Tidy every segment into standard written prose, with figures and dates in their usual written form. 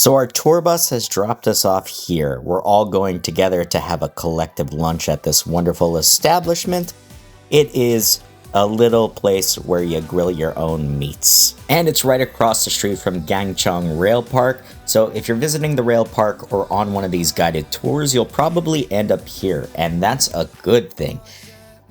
So our tour bus has dropped us off here. We're all going together to have a collective lunch at this wonderful establishment. It is a little place where you grill your own meats. And it's right across the street from Gangchon Rail Park. So if you're visiting the rail park or on one of these guided tours, you'll probably end up here. And that's a good thing.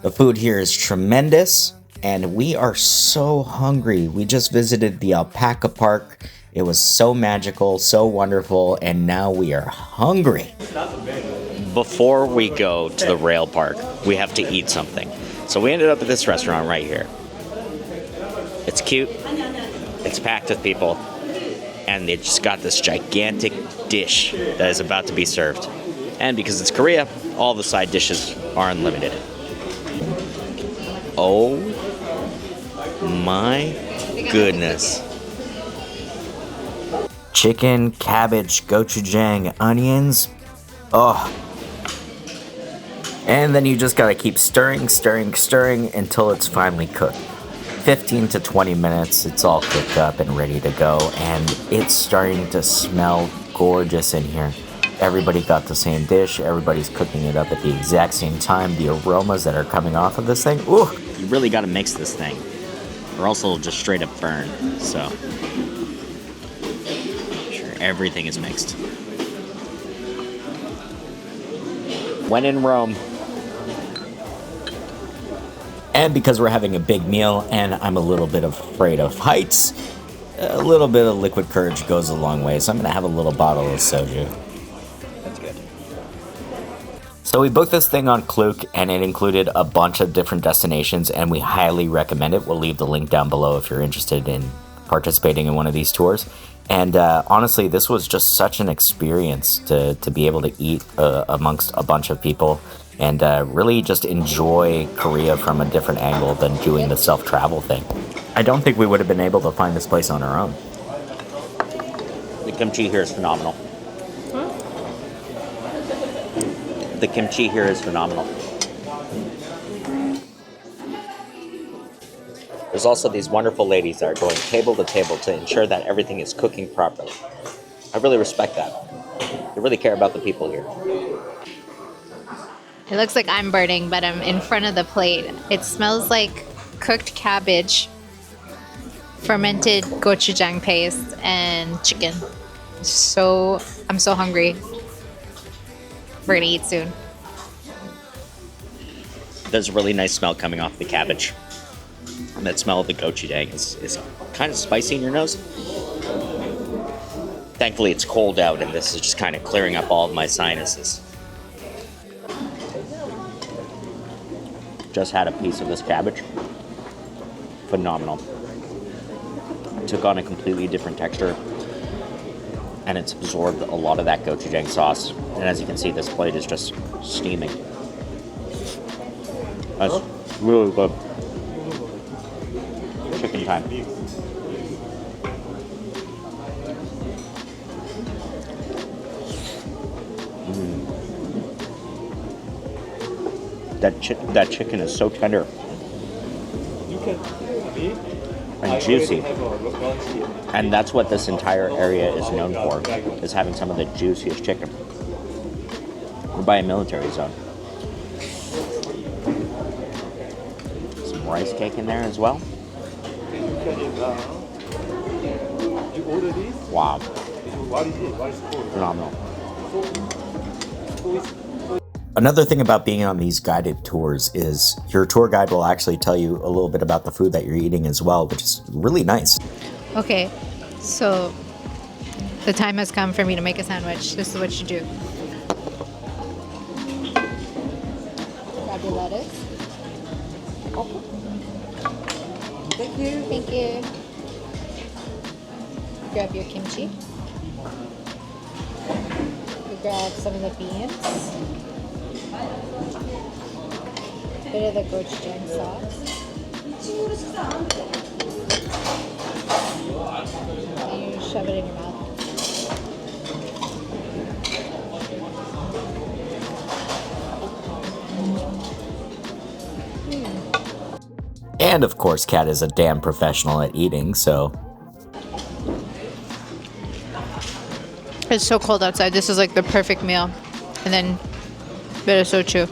The food here is tremendous. And we are so hungry. We just visited the Alpaca Park. It was so magical, so wonderful, and now we are hungry. Before we go to the rail park, we have to eat something. So we ended up at this restaurant right here. It's cute, it's packed with people, and they just got this gigantic dish that is about to be served. And because it's Korea, all the side dishes are unlimited. Oh my goodness. Chicken, cabbage, gochujang, onions. Oh. And then you just gotta keep stirring until it's finally cooked. 15 to 20 minutes, it's all cooked up and ready to go. And it's starting to smell gorgeous in here. Everybody got the same dish. Everybody's cooking it up at the exact same time. The aromas that are coming off of this thing. Ooh. You really gotta mix this thing, or else it'll just straight up burn. So. Everything is mixed. When in Rome. And because we're having a big meal and I'm a little bit afraid of heights, a little bit of liquid courage goes a long way. So I'm going to have a little bottle of soju. That's good. So we booked this thing on Klook and it included a bunch of different destinations and we highly recommend it. We'll leave the link down below if you're interested in participating in one of these tours. And honestly, this was just such an experience to be able to eat amongst a bunch of people and really just enjoy Korea from a different angle than doing the self-travel thing. I don't think we would have been able to find this place on our own. The kimchi here is phenomenal. The kimchi here is phenomenal. There's also these wonderful ladies that are going table to table to ensure that everything is cooking properly. I really respect that. They really care about the people here. It looks like I'm burning, but I'm in front of the plate. It smells like cooked cabbage, fermented gochujang paste, and chicken. I'm so hungry. We're gonna eat soon. There's a really nice smell coming off the cabbage. And that smell of the gochujang is kind of spicy in your nose. Thankfully, it's cold out, and this is just kind of clearing up all of my sinuses. Just had a piece of this cabbage. Phenomenal. It took on a completely different texture, and it's absorbed a lot of that gochujang sauce. And as you can see, this plate is just steaming. That's really good. Chicken time. That chicken is so tender and juicy, and that's what this entire area is known for, is having some of the juiciest chicken. We're by a military zone. Some rice cake in there as well. Wow. Phenomenal. Another thing about being on these guided tours is your tour guide will actually tell you a little bit about the food that you're eating as well, which is really nice. Okay, so the time has come for me to make a sandwich. This is what you do. Grab your lettuce. Thank you. Thank you. Grab your kimchi. You grab some of the beans. Bit of the gochujang sauce. And you shove it in your mouth. And of course, Kat is a damn professional at eating, so It's so cold outside. This is like the perfect meal. And then bit of soju.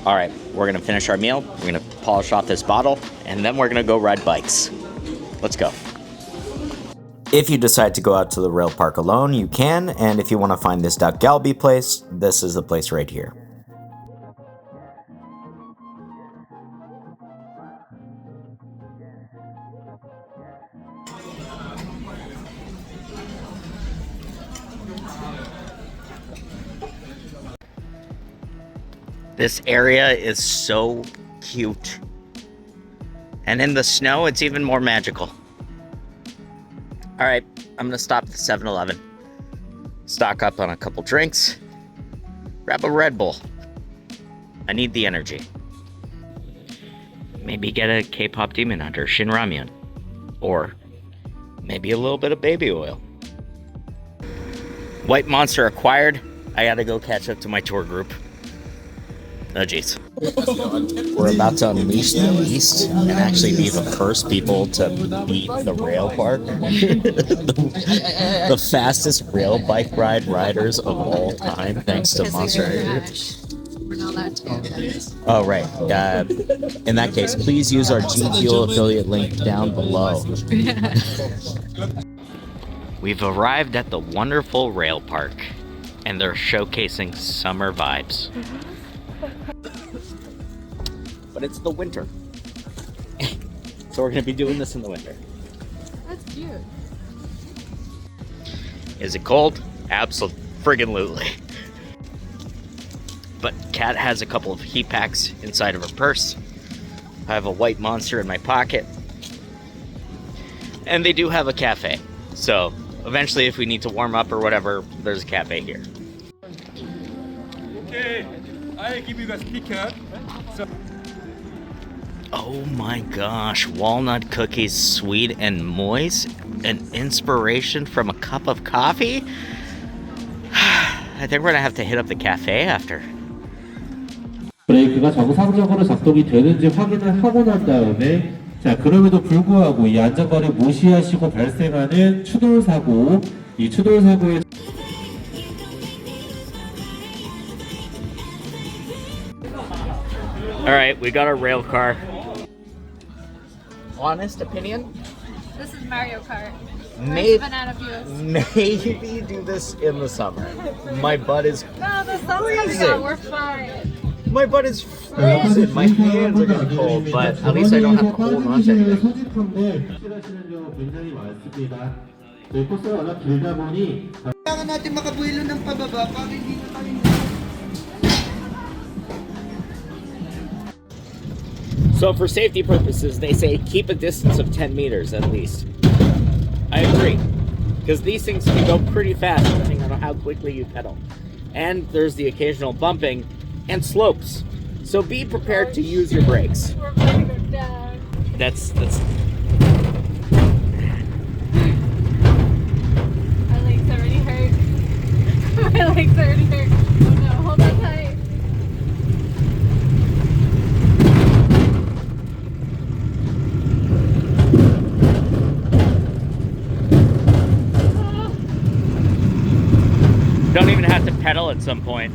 All right, we're gonna finish our meal. We're gonna polish off this bottle, and then we're gonna go ride bikes. Let's go. If you decide to go out to the rail park alone, you can, and if you want to find this Dakgalbi place, this is the place right here. This area is so cute. And in the snow, it's even more magical. All right, I'm gonna stop at the 7-Eleven, stock up on a couple drinks, grab a Red Bull. I need the energy. Maybe get a K-pop Demon Hunter Shin Ramyun, or maybe a little bit of baby oil. White Monster acquired. I gotta go catch up to my tour group. Oh jeez. We're about to unleash the beast and actually be the first people to beat the rail park. the fastest rail bike riders of all time, thanks to Monster Energy. We're not allowed to. Oh, right. In that case, please use our G Fuel affiliate link down below. We've arrived at the wonderful rail park, and they're showcasing summer vibes. But it's the winter. So we're going to be doing this in the winter. That's cute. Is it cold? Absolutely. But Kat has a couple of heat packs inside of her purse. I have a White Monster in my pocket. And they do have a cafe. So eventually if we need to warm up or whatever, there's a cafe here. Okay, I give you guys ticket. So Oh my gosh, walnut cookies, sweet and moist, an inspiration from a cup of coffee? I think we're gonna have to hit up the cafe after. 브레이크가 정상적으로 작동이 되는지 확인을 하고 난 다음에 자 그럼에도 불구하고 이 안전거리 무시하시고 발생하는 추돌 사고 이 추돌 사고에 Alright, we got our rail car. Honest opinion? This is Mario Kart. Maybe, Banana peels. maybe do this in the summer. My butt is No, the sun's coming freezing. out. We're fine. My butt is freezing. My hands are getting cold, but at least I don't have to hold on to anything. 실하시는 경우 굉장히 많습니다. 저희 코스가 워낙 길다 보니 Kailangan natin makabuelo ng pababa para hindi na tayo. So for safety purposes, they say keep a distance of 10 meters at least. I agree, because these things can go pretty fast depending on how quickly you pedal. And there's the occasional bumping and slopes. So be prepared to use your brakes. We're gonna go down. That's My legs already hurt. My legs already hurt. Oh no, hold on tight. don't even have to pedal at some point.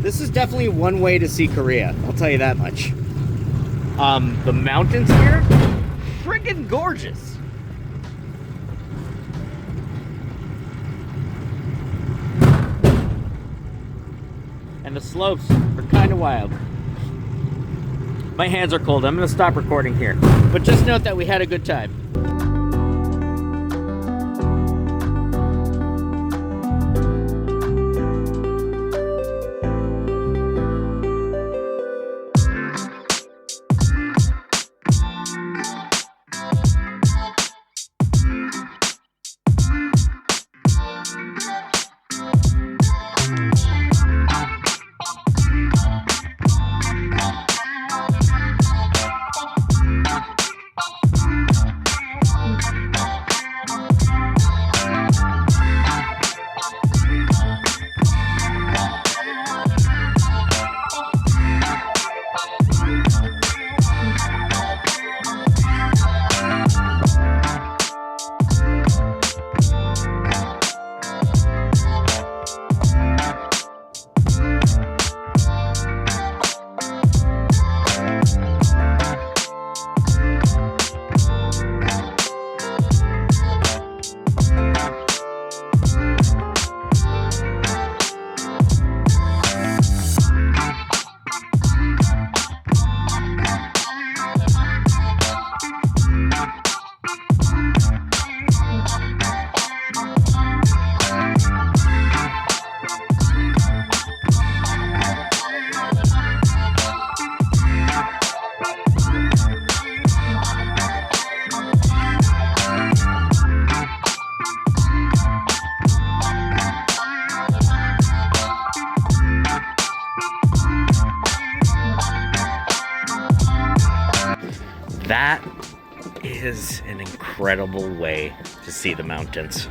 This is definitely one way to see Korea, I'll tell you that much. The mountains here, friggin' gorgeous. And the slopes are kind of wild. My hands are cold, I'm gonna stop recording here. But just note that we had a good time. is an incredible way to see the mountains.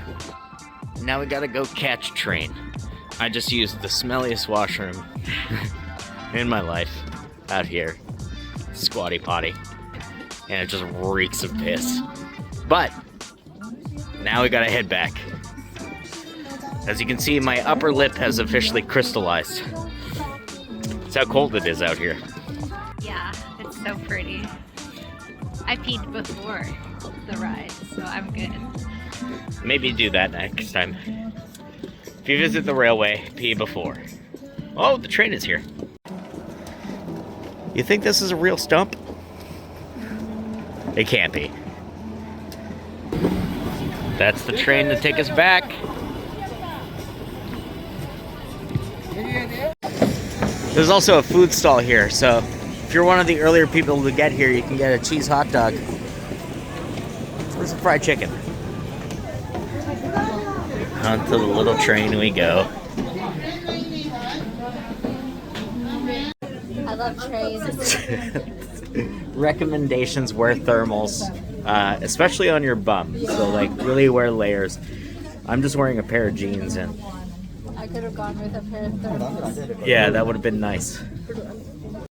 Now we gotta go catch a train. I just used the smelliest washroom in my life out here. Squatty potty. And it just reeks of piss. But now we gotta head back. As you can see, my upper lip has officially crystallized. That's how cold it is out here. Yeah, it's so pretty. I peed before the ride, so I'm good. Maybe do that next time. If you visit the railway, pee before. Oh, the train is here. You think this is a real stump? It can't be. That's the train to take us back. There's also a food stall here, so if you're one of the earlier people to get here, you can get a cheese hot dog or some fried chicken. Onto the little train we go. I love trains. Recommendations: wear thermals, especially on your bum. So like really wear layers. I'm just wearing a pair of jeans and I could have gone with a pair of thermals. yeah, that would have been nice.